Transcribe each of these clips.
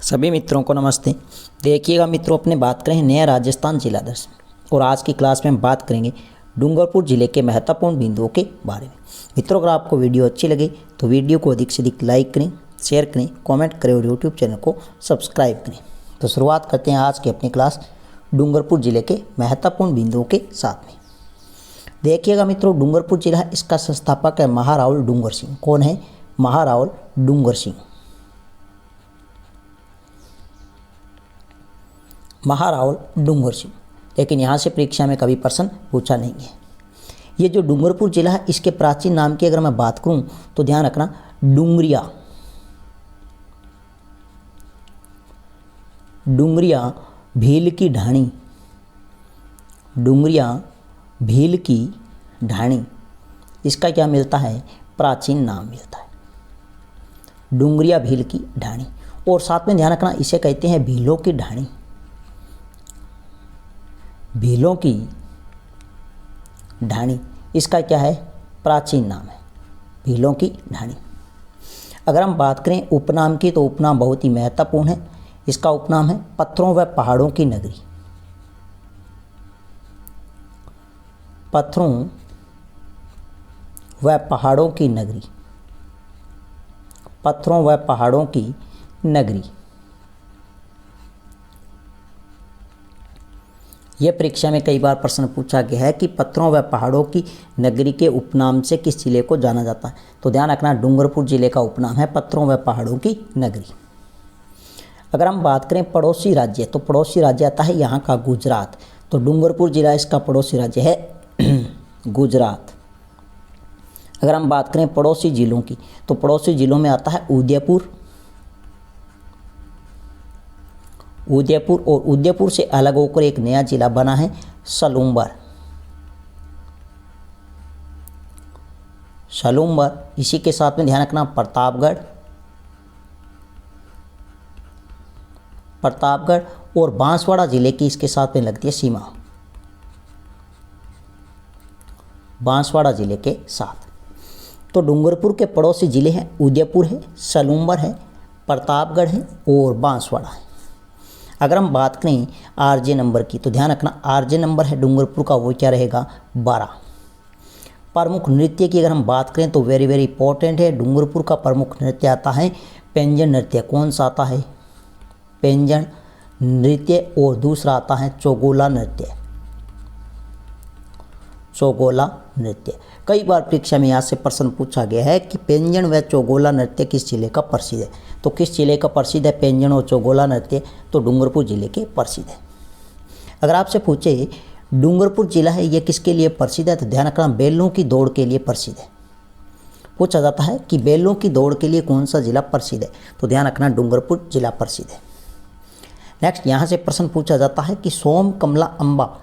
सभी मित्रों को नमस्ते। देखिएगा मित्रों, अपने बात करें नया राजस्थान जिला दर्शन और आज की क्लास में हम बात करेंगे डूंगरपुर जिले के महत्वपूर्ण बिंदुओं के बारे में। मित्रों, अगर आपको वीडियो अच्छी लगे तो वीडियो को अधिक से अधिक लाइक करें, शेयर करें, कमेंट करें और यूट्यूब चैनल को सब्सक्राइब करें। तो शुरुआत करते हैं आज की अपनी क्लास डूंगरपुर जिले के महत्वपूर्ण बिंदुओं के साथ में। देखिएगा मित्रों, डूंगरपुर जिला है, इसका संस्थापक है महारावल डूंगर सिंह। कौन है? महारावल डूंगर सिंह। महारावल डूंगर सिंह। लेकिन यहाँ से परीक्षा में कभी प्रश्न पूछा नहीं है। ये जो डूंगरपुर जिला है, इसके प्राचीन नाम की अगर मैं बात करूँ तो ध्यान रखना, डूंगरिया। डूंगरिया भील की ढाणी। डूंगरिया भील की ढाणी, इसका क्या मिलता है? प्राचीन नाम मिलता है, डूंगरिया भील की ढाणी। और साथ में ध्यान रखना, इसे कहते हैं भीलों की ढाणी। भीलों की ढाणी, इसका क्या है? प्राचीन नाम है, भीलों की ढाणी। अगर हम बात करें उपनाम की, तो उपनाम बहुत ही महत्वपूर्ण है। इसका उपनाम है पत्थरों व पहाड़ों की नगरी। पत्थरों व पहाड़ों की नगरी। पत्थरों व पहाड़ों की नगरी। यह परीक्षा में कई बार प्रश्न पूछा गया है कि पत्थरों व पहाड़ों की नगरी के उपनाम से किस जिले को जाना जाता है? तो ध्यान रखना, डूंगरपुर जिले का उपनाम है पत्थरों व पहाड़ों की नगरी। अगर हम बात करें पड़ोसी राज्य, तो पड़ोसी राज्य आता है यहाँ का गुजरात। तो डूंगरपुर जिला इसका पड़ोसी राज्य है गुजरात। अगर हम बात करें पड़ोसी जिलों की, तो पड़ोसी जिलों में आता है उदयपुर। उदयपुर और उदयपुर से अलग होकर एक नया जिला बना है सलूम्बर। सलूम्बर। इसी के साथ में ध्यान रखना प्रतापगढ़। प्रतापगढ़ और बांसवाड़ा जिले की इसके साथ में लगती है सीमा, बांसवाड़ा जिले के साथ। तो डूंगरपुर के पड़ोसी जिले हैं उदयपुर है, सलूम्बर है, प्रतापगढ़ है और बांसवाड़ा है। अगर हम बात करें आरजे नंबर की, तो ध्यान रखना आरजे नंबर है डूंगरपुर का, वो क्या रहेगा? 12। प्रमुख नृत्य की अगर हम बात करें तो वेरी वेरी इंपॉर्टेंट है, डूंगरपुर का प्रमुख नृत्य आता है पैंजन नृत्य। कौन सा आता है? पैंजन नृत्य। और दूसरा आता है चौगोला नृत्य। चौगोला नृत्य। कई बार परीक्षा में यहाँ से प्रश्न पूछा गया है कि पैंजन व चौगोला नृत्य किस जिले का प्रसिद्ध है? तो किस जिले का प्रसिद्ध है पैंजन और चौगोला नृत्य? तो डूंगरपुर जिले के प्रसिद्ध है। अगर आपसे पूछे डूंगरपुर जिला है ये किसके लिए प्रसिद्ध है, तो ध्यान रखना बैलों की दौड़ के लिए प्रसिद्ध है। पूछा जाता है कि बैलों की दौड़ के लिए कौन सा जिला प्रसिद्ध है, तो ध्यान रखना डूंगरपुर जिला प्रसिद्ध है। नेक्स्ट, यहाँ से प्रश्न पूछा जाता है कि सोम कमला अम्बा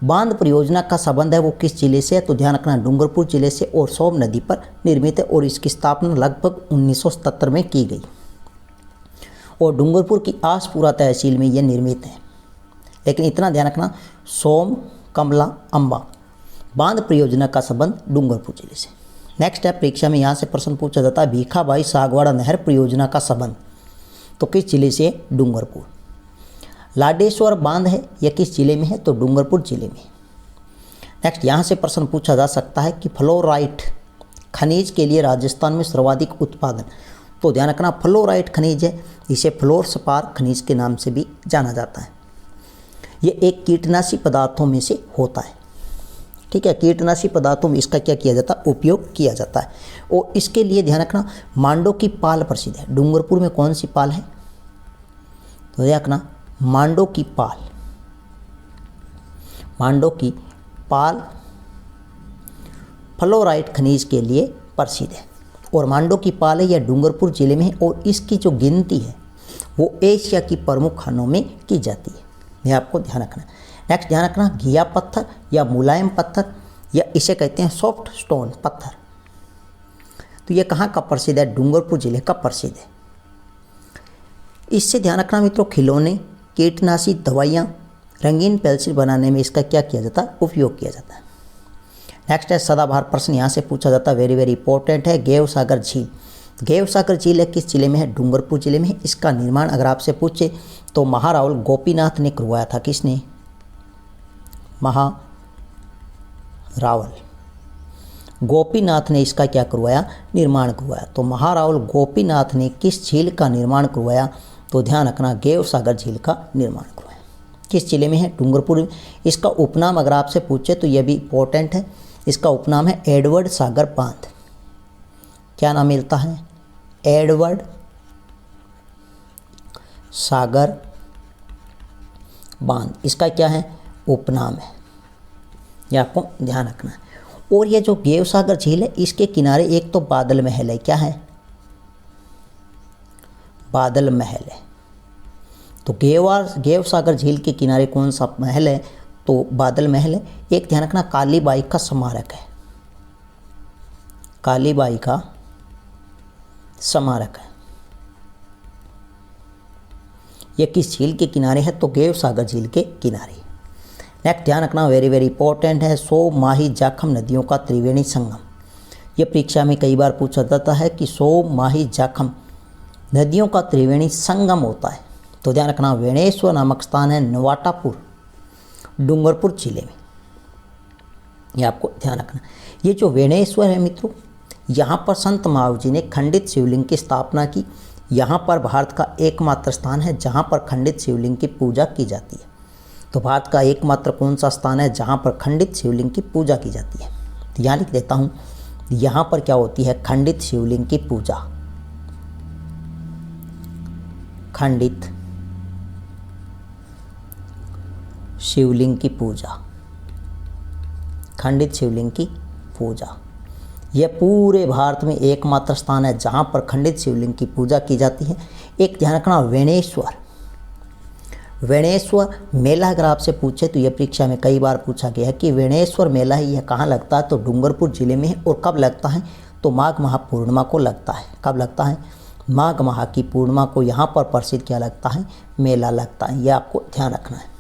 बांध परियोजना का संबंध है वो किस जिले से है, तो ध्यान रखना डूंगरपुर जिले से और सोम नदी पर निर्मित है और इसकी स्थापना लगभग 1977 में की गई और डूंगरपुर की आसपुरा तहसील में यह निर्मित है। लेकिन इतना ध्यान रखना, सोम कमला अम्बा बांध परियोजना का संबंध डूंगरपुर जिले से। नेक्स्ट है, परीक्षा में यहाँ से प्रश्न पूछा जाता है भीखाबाई सागवाड़ा नहर परियोजना का संबंध, तो किस जिले से? डूंगरपुर। लाडेश्वर बांध है यह किस जिले में है? तो डूंगरपुर जिले में। नेक्स्ट, यहाँ से प्रश्न पूछा जा सकता है कि फ्लोराइट खनिज के लिए राजस्थान में सर्वाधिक उत्पादन, तो ध्यान रखना फ्लोराइट खनिज है, इसे फ्लोरस्पार खनिज के नाम से भी जाना जाता है। ये एक कीटनाशी पदार्थों में से होता है। ठीक है, कीटनाशी पदार्थों में इसका क्या किया जाता है? उपयोग किया जाता है। और इसके लिए ध्यान रखना मांडो की पाल प्रसिद्ध है। डूंगरपुर में कौन सी पाल है? तो ध्यान रखना मांडो की पाल। मांडो की पाल फ्लोराइट खनिज के लिए प्रसिद्ध है और मांडो की पाल है यह डूंगरपुर जिले में है और इसकी जो गिनती है वो एशिया की प्रमुख खानों में की जाती है। यह आपको ध्यान रखना। नेक्स्ट, ध्यान रखना घिया पत्थर या मुलायम पत्थर या इसे कहते हैं सॉफ्ट स्टोन पत्थर, तो यह कहाँ का प्रसिद्ध है? डूंगरपुर जिले का प्रसिद्ध है। इससे ध्यान रखना मित्रों, खिलौने, कीटनाशी दवाइयाँ, रंगीन पेंसिल बनाने में इसका क्या किया जाता है? उपयोग किया जाता है। नेक्स्ट है सदाबहार प्रश्न, यहाँ से पूछा जाता है वेरी वेरी इंपॉर्टेंट है, गैव सागर झील गैव सागर झील है किस जिले में है? डूंगरपुर जिले में है। इसका निर्माण अगर आपसे पूछे तो महारावल गोपीनाथ ने करवाया था। किसने? महारावल गोपीनाथ ने इसका क्या करवाया? निर्माण करवाया। तो महारावल गोपीनाथ ने किस झील का निर्माण करवाया? तो ध्यान रखना, गैव सागर झील का निर्माण करवाया। किस जिले में है? डूंगरपुर। इसका उपनाम अगर आपसे पूछे तो यह भी इम्पोर्टेंट है। इसका उपनाम है एडवर्ड सागर बांध। क्या नाम मिलता है? एडवर्ड सागर बांध। इसका क्या है? उपनाम है। यह आपको ध्यान रखना है। और ये जो गैव सागर झील है इसके किनारे एक तो बादल महल है। क्या है? बादल महल है। तो गैव सागर झील के किनारे कौन सा महल है? तो बादल महल है। एक ध्यान रखना, कालीबाई का स्मारक है। कालीबाई का स्मारक है। यह किस झील के किनारे है? तो गैव सागर झील के किनारे। नेक्स्ट ध्यान रखना, वेरी वेरी इंपॉर्टेंट है, सोम माही जाखम नदियों का त्रिवेणी संगम। यह परीक्षा में कई बार पूछा जाता है कि सोम माही जाखम नदियों का त्रिवेणी संगम होता है। तो ध्यान रखना, वेणेश्वर नामक स्थान है नवाटापुर, डूंगरपुर जिले में। यह आपको ध्यान रखना। ये जो वेणेश्वर है मित्रों, यहाँ पर संत महावीर जी ने खंडित शिवलिंग की स्थापना की। यहाँ पर भारत का एकमात्र स्थान है जहाँ पर खंडित शिवलिंग की पूजा की जाती है। तो भारत का एकमात्र कौन सा स्थान है जहाँ पर खंडित शिवलिंग की पूजा की जाती है? तो यहाँ लिख देता हूँ, यहाँ पर क्या होती है? खंडित शिवलिंग की पूजा। खंडित शिवलिंग की पूजा। खंडित शिवलिंग की पूजा। यह पूरे भारत में एकमात्र स्थान है जहाँ पर खंडित शिवलिंग की पूजा की जाती है। एक ध्यान रखना, वेणेश्वर। वेणेश्वर मेला अगर आपसे पूछे तो यह परीक्षा में कई बार पूछा गया है कि वेणेश्वर मेला है यह कहाँ लगता है? तो डूंगरपुर जिले में है। और कब लगता है? तो माघ माह पूर्णिमा को लगता है। कब लगता है? माघ माह की पूर्णिमा को यहाँ पर प्रसिद्ध क्या लगता है? मेला लगता है। यह आपको ध्यान रखना है।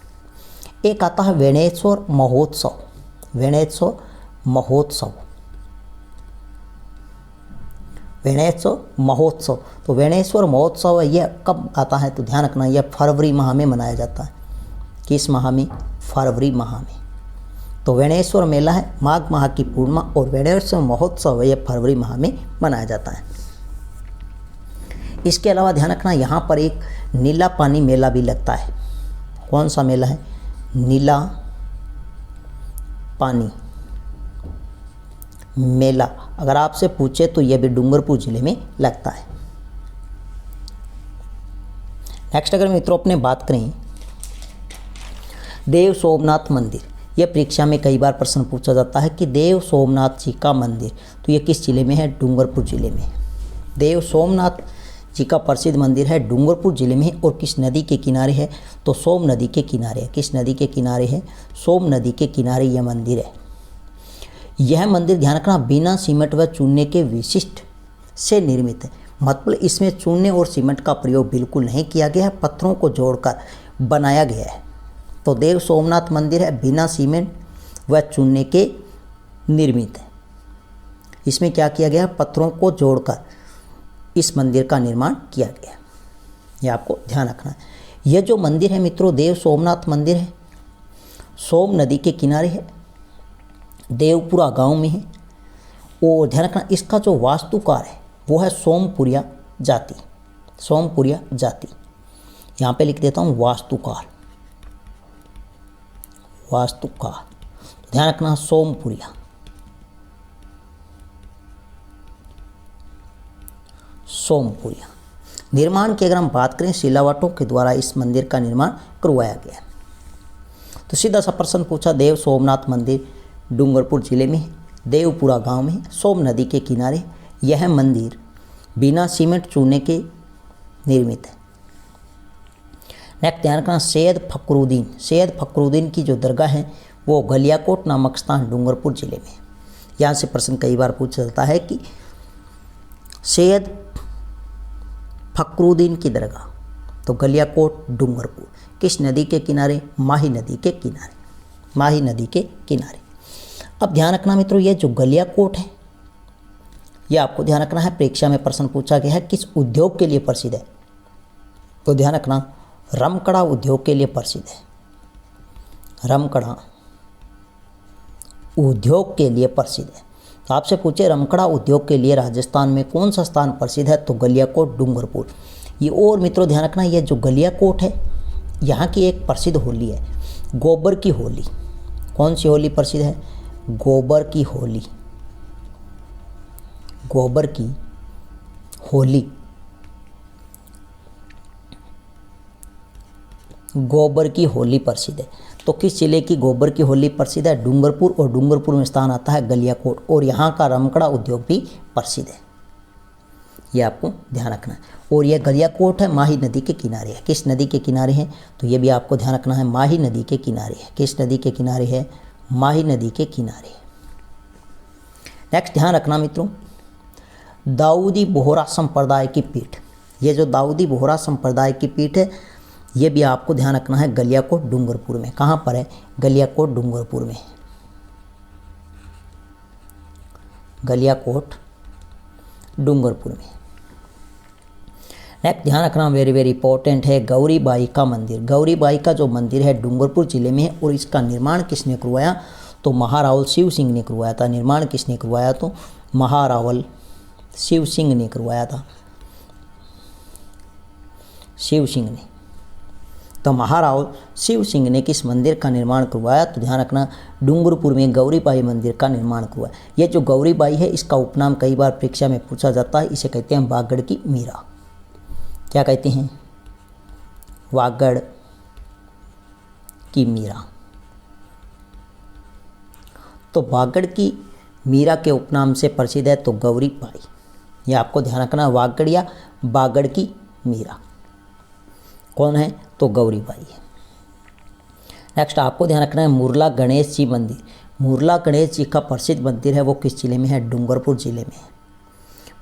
एक आता है वेणेश्वर महोत्सव। वेणेश्वर महोत्सव। वेणेश्वर महोत्सव। तो वेणेश्वर महोत्सव यह कब आता है? तो ध्यान रखना, यह फरवरी माह में मनाया जाता है। किस माह में? फरवरी माह में। तो वेणेश्वर मेला है माघ माह की पूर्णिमा और वेणेश्वर महोत्सव यह फरवरी माह में मनाया जाता है। इसके अलावा ध्यान रखना, यहाँ पर एक नीला पानी मेला भी लगता है। कौन सा मेला है? नीला पानी मेला अगर आपसे पूछे तो यह भी डूंगरपुर जिले में लगता है। नेक्स्ट अगर मित्रों अपने बात करें देव सोमनाथ मंदिर, यह परीक्षा में कई बार प्रश्न पूछा जाता है कि देव सोमनाथ जी का मंदिर, तो यह किस जिले में है? डूंगरपुर जिले में। देव सोमनाथ जी का प्रसिद्ध मंदिर है, डूंगरपुर जिले में है। और किस नदी के किनारे है? तो सोम नदी के किनारे है। किस नदी के किनारे है? सोम नदी के किनारे यह मंदिर है। यह मंदिर ध्यान रखना बिना सीमेंट व चूने के विशिष्ट से निर्मित है। मतलब इसमें चूने और सीमेंट का प्रयोग बिल्कुल नहीं किया गया है, पत्थरों को जोड़कर बनाया गया है। तो देव सोमनाथ मंदिर है बिना सीमेंट व चूने के निर्मित है। इसमें क्या किया गया है? पत्थरों को जोड़कर इस मंदिर का निर्माण किया गया। यह आपको ध्यान रखना है। यह जो मंदिर है मित्रों देव सोमनाथ मंदिर है, सोम नदी के किनारे है, देवपुरा गांव में है। और ध्यान रखना इसका जो वास्तुकार है वो है सोमपुरिया जाति। सोमपुरिया जाति यहाँ पे लिख देता हूँ वास्तुकार। वास्तुकार ध्यान रखना सोमपुरिया। सोमपुरिया। निर्माण की अगर हम बात करें सिलावटों के द्वारा इस मंदिर का निर्माण करवाया गया। तो सीधा सा प्रश्न पूछा, देव सोमनाथ मंदिर डूंगरपुर जिले में है, देवपुरा गांव में, सोम नदी के किनारे। यह मंदिर बिना सीमेंट चूने के निर्मित है। नेक्स्ट ध्यान रखना सैयद फखरुद्दीन। सैयद फखरुद्दीन की जो दरगाह है वो गलियाकोट नामक स्थान डूंगरपुर जिले में। यहाँ से प्रश्न कई बार पूछा जाता है कि सैयद फखरुद्दीन की दरगाह, तो गलियाकोट डूंगरपुर किस नदी के किनारे? माही नदी के किनारे। माही नदी के किनारे। अब ध्यान रखना मित्रों, यह जो गलियाकोट है ये आपको ध्यान रखना है। परीक्षा में प्रश्न पूछा गया है किस उद्योग के लिए प्रसिद्ध है, तो ध्यान रखना रमकड़ा उद्योग के लिए प्रसिद्ध है। रमकड़ा उद्योग के लिए प्रसिद्ध है। तो आपसे पूछे रमकड़ा उद्योग के लिए राजस्थान में कौन सा स्थान प्रसिद्ध है, तो गलियाकोट डूंगरपुर। ये और मित्रों ध्यान रखना, ये जो गलियाकोट है यहाँ की एक प्रसिद्ध होली है गोबर की होली। कौन सी होली प्रसिद्ध है, गोबर की होली। गोबर की होली, गोबर की होली प्रसिद्ध है। तो किस जिले की गोबर की होली प्रसिद्ध है, डूंगरपुर, और डूंगरपुर में स्थान आता है गलियाकोट, और यहाँ का रमकड़ा उद्योग भी प्रसिद्ध है। ये आपको ध्यान रखना है। और यह गलियाकोट है माही नदी के किनारे है। किस नदी के किनारे है, तो ये भी आपको ध्यान रखना है, माही नदी के किनारे है। किस नदी के किनारे है, माही नदी के किनारे है। नेक्स्ट ध्यान रखना मित्रों, दाऊदी बोहरा संप्रदाय की पीठ। ये जो दाऊदी बोहरा संप्रदाय की पीठ है ये भी आपको ध्यान रखना है गलियाकोट डूंगरपुर में। कहाँ पर है, गलियाकोट डूंगरपुर में। गलियाकोट डूंगरपुर में। नेक्स्ट ध्यान रखना वेरी वेरी इंपॉर्टेंट है, गौरीबाई का मंदिर। गौरीबाई का जो मंदिर है डूंगरपुर जिले में है, और इसका निर्माण किसने करवाया, तो महारावल शिव सिंह ने करवाया था। निर्माण किसने करवाया, तो महारावल शिव सिंह ने करवाया था। शिव सिंह ने, तो महाराव शिव सिंह ने किस मंदिर का निर्माण करवाया, तो ध्यान रखना डूंगरपुर में गौरीबाई मंदिर का निर्माण करवाया। ये जो गौरीबाई है इसका उपनाम कई बार परीक्षा में पूछा जाता है, इसे कहते हैं वागड़ की मीरा। क्या कहते हैं, वागड़ की मीरा। तो वागड़ की मीरा के उपनाम से प्रसिद्ध है तो गौरीबाई। ये आपको ध्यान रखना, वागड़ या वागड़ की मीरा कौन है, तो गौरीबाई है। नेक्स्ट आपको ध्यान रखना है मुरला गणेश जी मंदिर। मुरला गणेश जी का प्रसिद्ध मंदिर है वो किस जिले में है, डूंगरपुर जिले में है।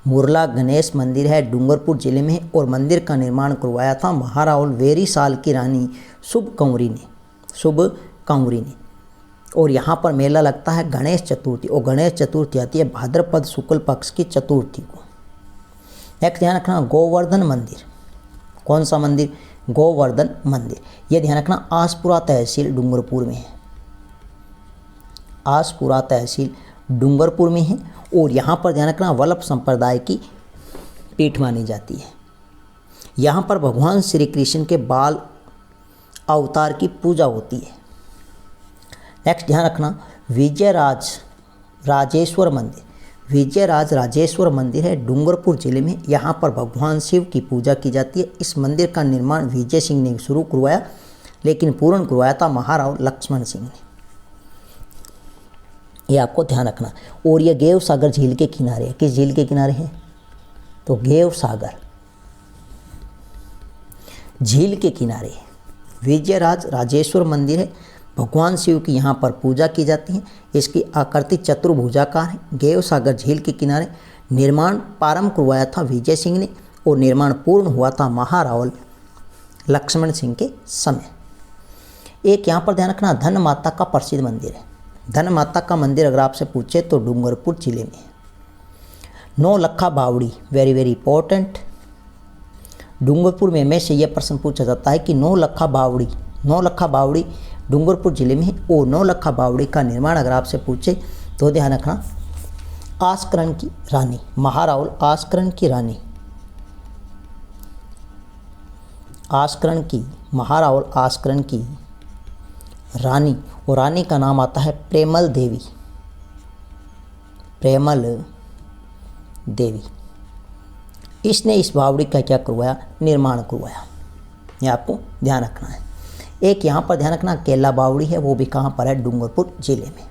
मुरला गणेश मंदिर है डूंगरपुर जिले में है, और मंदिर का निर्माण करवाया था महारावल वेरी साल की रानी शुभ कंवरी ने। शुभ कंवरी ने। और यहाँ पर मेला लगता है गणेश चतुर्थी, और गणेश चतुर्थी आती है भाद्रपद शुक्ल पक्ष की चतुर्थी को। नेक्स्ट ध्यान रखना गोवर्धन मंदिर। कौन सा मंदिर, गोवर्धन मंदिर। यह ध्यान रखना आसपुरा तहसील डूंगरपुर में है। आसपुरा तहसील डूंगरपुर में है, और यहाँ पर ध्यान रखना वल्लभ संप्रदाय की पीठ मानी जाती है। यहाँ पर भगवान श्री कृष्ण के बाल अवतार की पूजा होती है। नेक्स्ट ध्यान रखना विजयराज राजेश्वर मंदिर। विजयराज राजेश्वर मंदिर है डूंगरपुर जिले में। यहाँ पर भगवान शिव की पूजा की जाती है। इस मंदिर का निर्माण विजय सिंह ने शुरू करवाया, लेकिन पूर्ण करवाया था महाराव लक्ष्मण सिंह ने। ये आपको ध्यान रखना। और ये गेव सागर झील के किनारे है। किस झील के किनारे है, तो गेव सागर झील के किनारे है। विजयराज राजेश्वर मंदिर है, भगवान शिव की यहाँ पर पूजा की जाती है। इसकी आकृति चतुर्भुजाकार है। गेव सागर झील के किनारे। निर्माण प्रारंभ करवाया था विजय सिंह ने, और निर्माण पूर्ण हुआ था महारावल लक्ष्मण सिंह के समय। एक यहाँ पर ध्यान रखना धन माता का प्रसिद्ध मंदिर है। धन माता का मंदिर अगर आपसे पूछे तो डूंगरपुर जिले में है। नौलखा बावड़ी वेरी वेरी इंपॉर्टेंट। डूंगरपुर में से यह प्रश्न पूछा जाता है कि नौलखा बावड़ी डूंगरपुर जिले में है, और नौलखा बावड़ी का निर्माण अगर आपसे पूछे तो ध्यान रखना आस्करण की रानी महारावल आस्करण की रानी महारावल आस्करण की रानी, और रानी का नाम आता है प्रेमल देवी। इसने इस बावड़ी का क्या करवाया, निर्माण करवाया। ये आपको ध्यान रखना है। एक यहाँ पर ध्यान रखना केला बावड़ी है, वो भी कहाँ पर है, डूंगरपुर जिले में।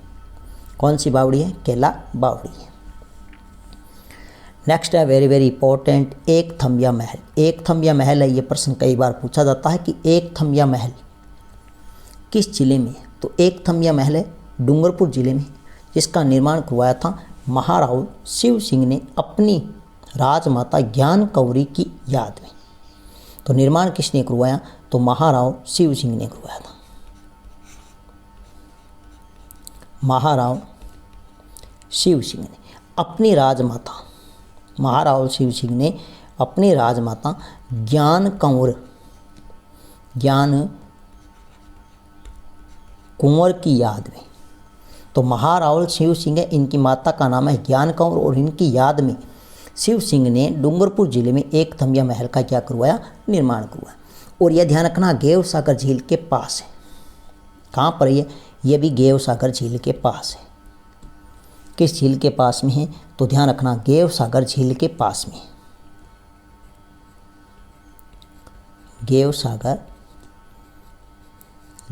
कौन सी बावड़ी है, केला बावड़ी है। नेक्स्ट है वेरी वेरी इंपॉर्टेंट एक थम्बिया महल। एक थम्बिया महल है, ये प्रश्न कई बार पूछा जाता है कि एक थम्बिया महल किस जिले में है, तो एक थम्बिया महल है डूंगरपुर जिले में, जिसका निर्माण करवाया था महाराव शिव सिंह ने अपनी राजमाता ज्ञान कौरी की याद में। तो निर्माण किसने करवाया, तो महाराव शिव सिंह ने करवाया था। महाराव शिव सिंह ने अपनी राजमाता महाराहुल शिव सिंह ने अपनी राजमाता ज्ञान कुंवर की याद में, तो महाराहुल शिव सिंह है, इनकी माता का नाम है ज्ञान कंवर और इनकी याद में शिव सिंह ने डूंगरपुर जिले में एक थमिया महल का क्या करवाया, निर्माण करवाया। और यह ध्यान रखना गेव सागर झील के पास है। कहाँ पर ये भी गेव सागर झील के पास है। किस झील के पास में है, तो ध्यान रखना गेव सागर झील के पास में, गेव सागर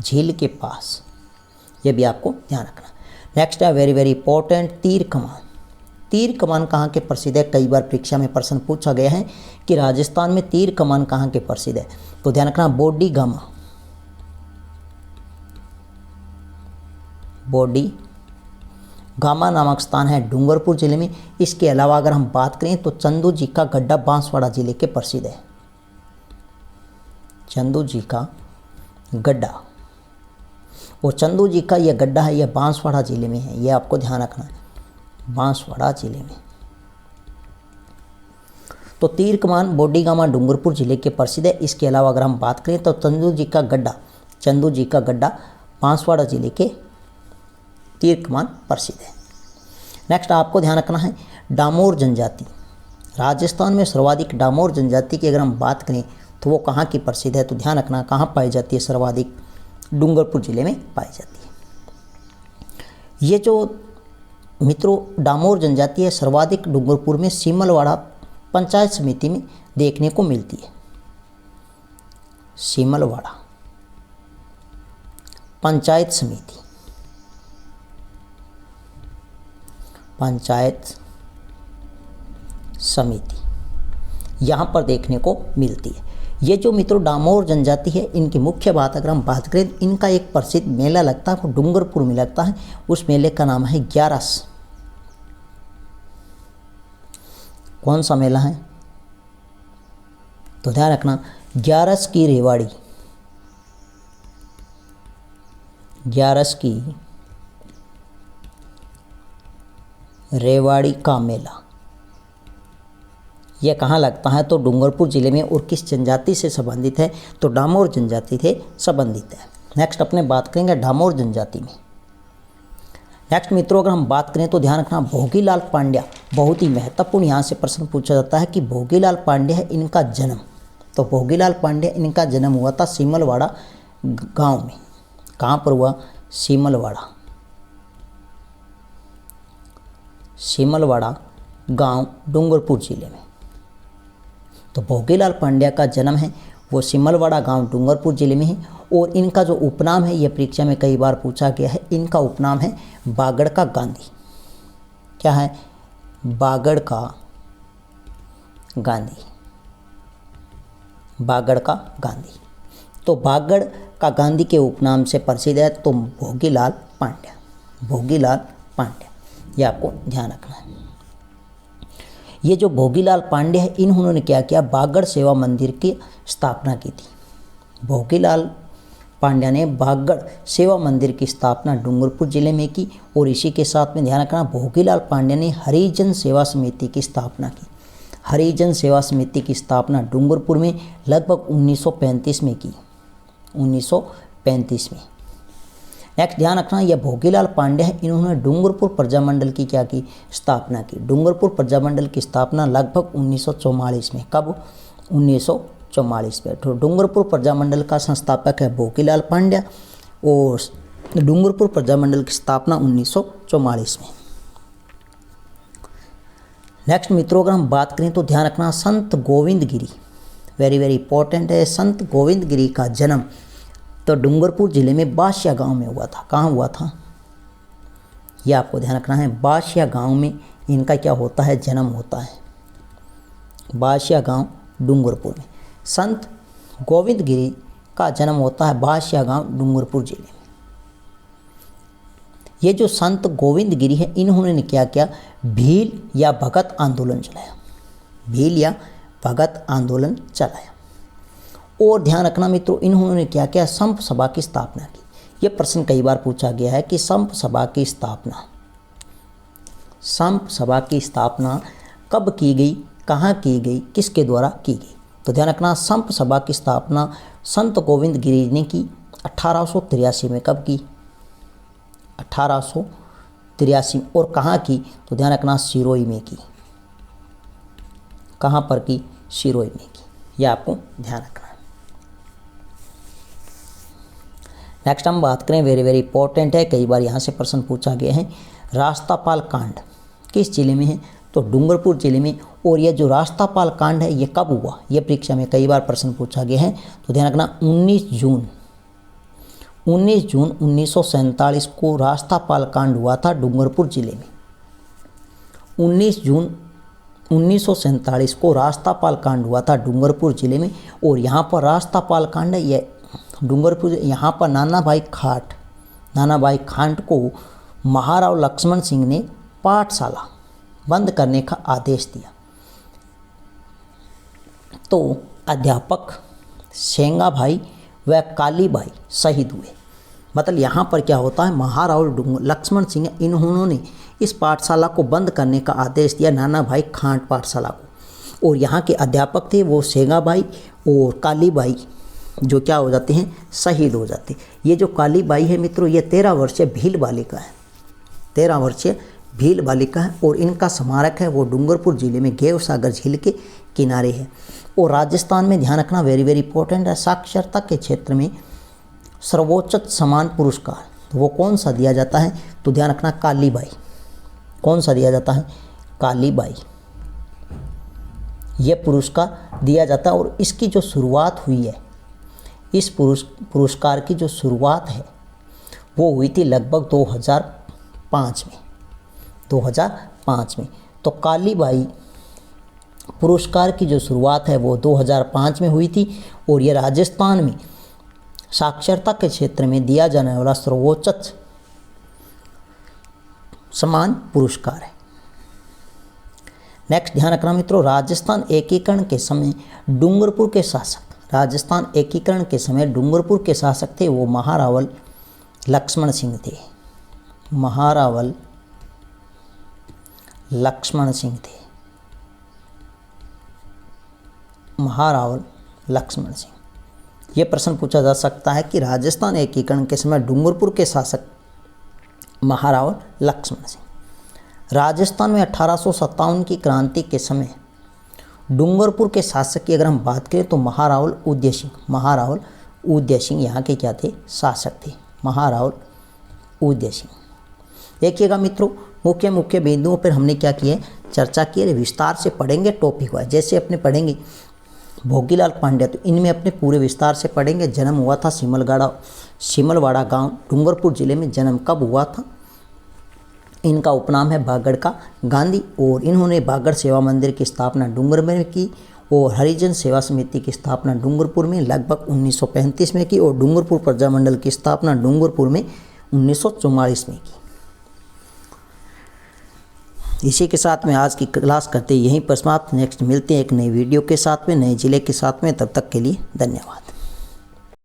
झील के पास, ये भी आपको ध्यान रखना। नेक्स्ट है वेरी वेरी इंपॉर्टेंट, तीर कमान। तीर कमान कहाँ के प्रसिद्ध है, कई बार परीक्षा में प्रश्न पूछा गया है कि राजस्थान में तीर कमान कहाँ के प्रसिद्ध है, तो ध्यान रखना बोडी गामा नामक स्थान है डूंगरपुर जिले में। इसके अलावा अगर हम बात करें तो चंदू जी का गड्ढा बांसवाड़ा जिले के प्रसिद्ध है। चंदू जी का गड्ढा, और चंदू जी का यह गड्ढा है, यह बांसवाड़ा जिले में है, यह आपको ध्यान रखना है, बांसवाड़ा जिले में। तो तीर कमान बोडीगामा डूंगरपुर जिले के प्रसिद्ध है। इसके अलावा अगर हम बात करें तो चंदू जी का गड्ढा बांसवाड़ा जिले के तीर कमान प्रसिद्ध है। नेक्स्ट आपको ध्यान रखना है डामोर जनजाति। राजस्थान में सर्वाधिक डामोर जनजाति की अगर हम बात करें तो वो कहाँ की प्रसिद्ध है, तो ध्यान रखना कहाँ पाई जाती है, सर्वाधिक डूंगरपुर जिले में पाई जाती है। ये जो मित्रों डामोर जनजाति है सर्वाधिक डूंगरपुर में सीमलवाड़ा पंचायत समिति में देखने को मिलती है। सीमलवाड़ा पंचायत समिति यहाँ पर देखने को मिलती है। ये जो मित्रों डामोर जनजाति है, इनकी मुख्य बात अगर हम बात करें, इनका एक प्रसिद्ध मेला लगता है, वो डूंगरपुर में लगता है। उस मेले का नाम है ग्यारस। कौन सा मेला है, तो ध्यान रखना ग्यारस की रेवाड़ी का मेला। यह कहाँ लगता है, तो डूंगरपुर जिले में। और किस जनजाति से संबंधित है, तो डामोर जनजाति से संबंधित है। नेक्स्ट अपने बात करेंगे डामोर जनजाति में। नेक्स्ट मित्रों अगर हम बात करें तो ध्यान रखना भोगीलाल पांड्या, बहुत ही महत्वपूर्ण यहाँ से प्रश्न पूछा जाता है कि भोगीलाल पांड्या है इनका जन्म, तो भोगीलाल पांड्या इनका जन्म हुआ था सीमलवाड़ा गांव में। कहाँ पर हुआ, सीमलवाड़ा गांव डूंगरपुर जिले में। तो भोगीलाल पांड्या का जन्म है वो सिमलवाड़ा गांव डूंगरपुर जिले में है। और इनका जो उपनाम है, यह परीक्षा में कई बार पूछा गया है, इनका उपनाम है बागड़ का गांधी। क्या है, बागड़ का गांधी। तो बागड़ का गांधी के उपनाम से प्रसिद्ध है तो भोगीलाल पांड्या, यह आपको ध्यान रखना है। ये जो भोगीलाल पांड्या है, इन्होंने क्या किया, बागड़ सेवा मंदिर की स्थापना की थी। भोगीलाल पांड्या ने बागड़ सेवा मंदिर की स्थापना डूंगरपुर जिले में की। और इसी के साथ में ध्यान रखना भोगीलाल पांड्या ने हरिजन सेवा समिति की स्थापना की। हरिजन सेवा समिति की स्थापना डूंगरपुर में लगभग 1935 में की, 1935 में। नेक्स्ट ध्यान रखना यह भोगीलाल पांड्या है, इन्होंने डूंगरपुर प्रजामंडल की क्या की, स्थापना की। डूंगरपुर प्रजामंडल की स्थापना लगभग 1944 में। कब, 1944 में। तो डूंगरपुर प्रजामंडल का संस्थापक है भोगीलाल पांड्या और डूंगरपुर प्रजामंडल की स्थापना 1944 में। नेक्स्ट मित्रों अगर हम बात करें तो ध्यान रखना संत गोविंद गिरी, वेरी वेरी इंपॉर्टेंट है। संत गोविंद गिरी का जन्म तो डूंगरपुर जिले में बासिया गांव में हुआ था। कहाँ हुआ था, यह आपको ध्यान रखना है। बासिया गांव में इनका क्या होता है, जन्म होता है। बासिया गांव डूंगरपुर में संत गोविंद गिरी का जन्म होता है बासिया गांव डूंगरपुर जिले में। ये जो संत गोविंद गिरी है, इन्होंने क्या किया, भील या भगत आंदोलन चलाया। भील या भगत आंदोलन चलाया। और ध्यान रखना मित्रों, इन्होंने क्या किया, संप सभा की स्थापना की। यह प्रश्न कई बार पूछा गया है कि संप सभा की स्थापना कब की गई, कहाँ की गई, किसके द्वारा की गई। तो ध्यान रखना, संप सभा की स्थापना संत गोविंद गिरी ने की 1883 में। कब की? 1883। और कहाँ की? तो ध्यान रखना, सिरोही में की। कहाँ पर की? सिरोही में की। यह आपको ध्यान रखना है। नेक्स्ट हम बात करें, वेरी वेरी इंपॉर्टेंट है, कई बार यहाँ से प्रश्न पूछा गया है। रास्तापाल कांड किस जिले में है? तो डूंगरपुर जिले में। और यह जो रास्तापाल कांड है ये कब हुआ? यह परीक्षा में कई बार प्रश्न पूछा गया है। तो ध्यान रखना, 19 जून 1947 को रास्तापाल कांड हुआ था डूंगरपुर जिले में। 19 जून 1947 को रास्तापाल कांड हुआ था डूंगरपुर जिले में। और यहाँ पर रास्तापाल कांड है ये डूंगरपुर, यहाँ पर नाना भाई खांट को महाराव लक्ष्मण सिंह ने पाठशाला बंद करने का आदेश दिया। तो अध्यापक सेंगा भाई व काली भाई शहीद हुए। मतलब यहाँ पर क्या होता है, महाराव लक्ष्मण सिंह इन्होंने इस पाठशाला को बंद करने का आदेश दिया, नाना भाई खांट पाठशाला को। और यहाँ के अध्यापक थे वो सेंगा भाई और काली भाई, जो क्या हो जाते हैं, शहीद हो जाते। ये जो काली बाई है मित्रों, ये 13 वर्षीय भील बालिका है, 13 वर्षीय भील बालिका है। और इनका स्मारक है वो डूंगरपुर जिले में गेव सागर झील के किनारे है। और राजस्थान में ध्यान रखना, वेरी वेरी इंपॉर्टेंट है, साक्षरता के क्षेत्र में सर्वोच्च सम्मान पुरस्कार तो वो कौन सा दिया जाता है? तो ध्यान रखना, काली बाई। कौन सा दिया जाता है? काली बाई। ये पुरस्कार दिया जाता है। और इसकी जो शुरुआत हुई है, इस पुरस्कार की जो शुरुआत है वो हुई थी लगभग 2005 में। 2005 में। तो काली बाई पुरस्कार की जो शुरुआत है वो 2005 में हुई थी। और ये राजस्थान में साक्षरता के क्षेत्र में दिया जाने वाला सर्वोच्च सम्मान पुरस्कार है। नेक्स्ट ध्यान रखना मित्रों, राजस्थान एकीकरण के समय डूंगरपुर के शासक, राजस्थान एकीकरण के समय डूंगरपुर के शासक थे वो महारावल लक्ष्मण सिंह थे। महारावल लक्ष्मण सिंह थे। महारावल लक्ष्मण सिंह। ये प्रश्न पूछा जा सकता है कि राजस्थान एकीकरण के समय डूंगरपुर के शासक महारावल लक्ष्मण सिंह। राजस्थान में 1857 की क्रांति के समय डूंगरपुर के शासक की अगर हम बात करें तो महारावल उदय सिंह। महारावल उदय सिंह यहाँ के क्या थे? शासक थे। महारावल उदय सिंह। देखिएगा मित्रों, मुख्य मुख्य बिंदुओं पर हमने क्या किया, चर्चा की है। विस्तार से पढ़ेंगे टॉपिक वाइज। जैसे अपने पढ़ेंगे भोगीलाल पांड्या, तो इनमें अपने पूरे विस्तार से पढ़ेंगे। जन्म हुआ था सिमलवाड़ा गांव डूंगरपुर जिले में। जन्म कब हुआ था? इनका उपनाम है बागड़ का गांधी। और इन्होंने बागड़ सेवा मंदिर की स्थापना डूंगर में की और हरिजन सेवा समिति की स्थापना डूंगरपुर में लगभग 1935 में की। और डूंगरपुर प्रजामंडल की स्थापना डूंगरपुर में 1944 में की। इसी के साथ में आज की क्लास करते यहीं पर समाप्त। नेक्स्ट मिलते हैं एक नई वीडियो के साथ में, नए जिले के साथ में। तब तक के लिए धन्यवाद।